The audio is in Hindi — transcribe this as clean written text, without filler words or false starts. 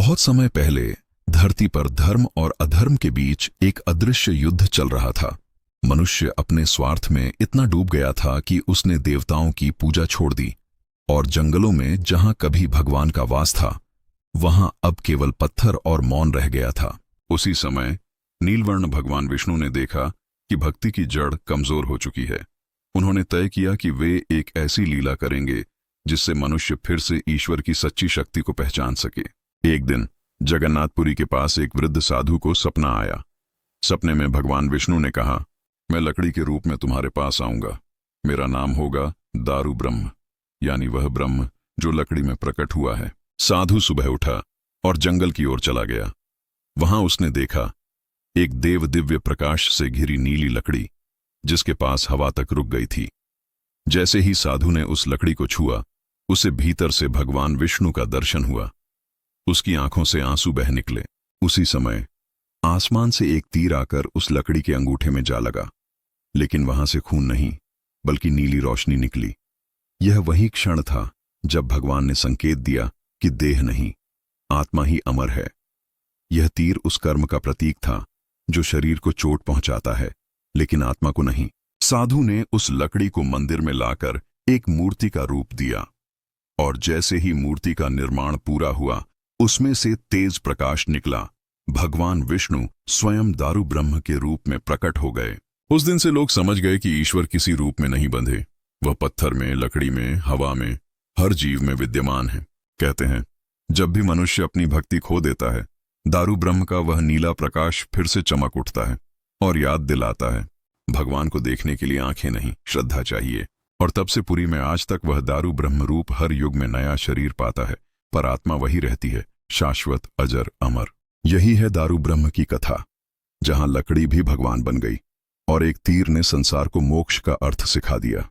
बहुत समय पहले धरती पर धर्म और अधर्म के बीच एक अदृश्य युद्ध चल रहा था। मनुष्य अपने स्वार्थ में इतना डूब गया था कि उसने देवताओं की पूजा छोड़ दी और जंगलों में जहां कभी भगवान का वास था वहां अब केवल पत्थर और मौन रह गया था। उसी समय नीलवर्ण भगवान विष्णु ने देखा कि भक्ति की जड़ कमजोर हो चुकी है। उन्होंने तय किया कि वे एक ऐसी लीला करेंगे जिससे मनुष्य फिर से ईश्वर की सच्ची शक्ति को पहचान सके। एक दिन जगन्नाथपुरी के पास एक वृद्ध साधु को सपना आया। सपने में भगवान विष्णु ने कहा, मैं लकड़ी के रूप में तुम्हारे पास आऊंगा। मेरा नाम होगा दारू ब्रह्म, यानी वह ब्रह्म जो लकड़ी में प्रकट हुआ है। साधु सुबह उठा और जंगल की ओर चला गया। वहां उसने देखा एक देव दिव्य प्रकाश से घिरी नीली लकड़ी जिसके पास हवा तक रुक गई थी। जैसे ही साधु ने उस लकड़ी को छुआ, उसे भीतर से भगवान विष्णु का दर्शन हुआ। उसकी आंखों से आंसू बह निकले। उसी समय आसमान से एक तीर आकर उस लकड़ी के अंगूठे में जा लगा, लेकिन वहां से खून नहीं बल्कि नीली रोशनी निकली। यह वही क्षण था जब भगवान ने संकेत दिया कि देह नहीं, आत्मा ही अमर है। यह तीर उस कर्म का प्रतीक था जो शरीर को चोट पहुंचाता है लेकिन आत्मा को नहीं। साधु ने उस लकड़ी को मंदिर में लाकर एक मूर्ति का रूप दिया और जैसे ही मूर्ति का निर्माण पूरा हुआ, उसमें से तेज प्रकाश निकला। भगवान विष्णु स्वयं दारू ब्रह्म के रूप में प्रकट हो गए। उस दिन से लोग समझ गए कि ईश्वर किसी रूप में नहीं बंधे, वह पत्थर में, लकड़ी में, हवा में, हर जीव में विद्यमान है। कहते हैं जब भी मनुष्य अपनी भक्ति खो देता है, दारू ब्रह्म का वह नीला प्रकाश फिर से चमक उठता है और याद दिलाता है भगवान को देखने के लिए आंखें नहीं, श्रद्धा चाहिए। और तब से पुरी में आज तक वह दारू ब्रह्म रूप हर युग में नया शरीर पाता है, पर आत्मा वही रहती है, शाश्वत, अजर, अमर। यही है दारू ब्रह्म की कथा, जहां लकड़ी भी भगवान बन गई और एक तीर ने संसार को मोक्ष का अर्थ सिखा दिया।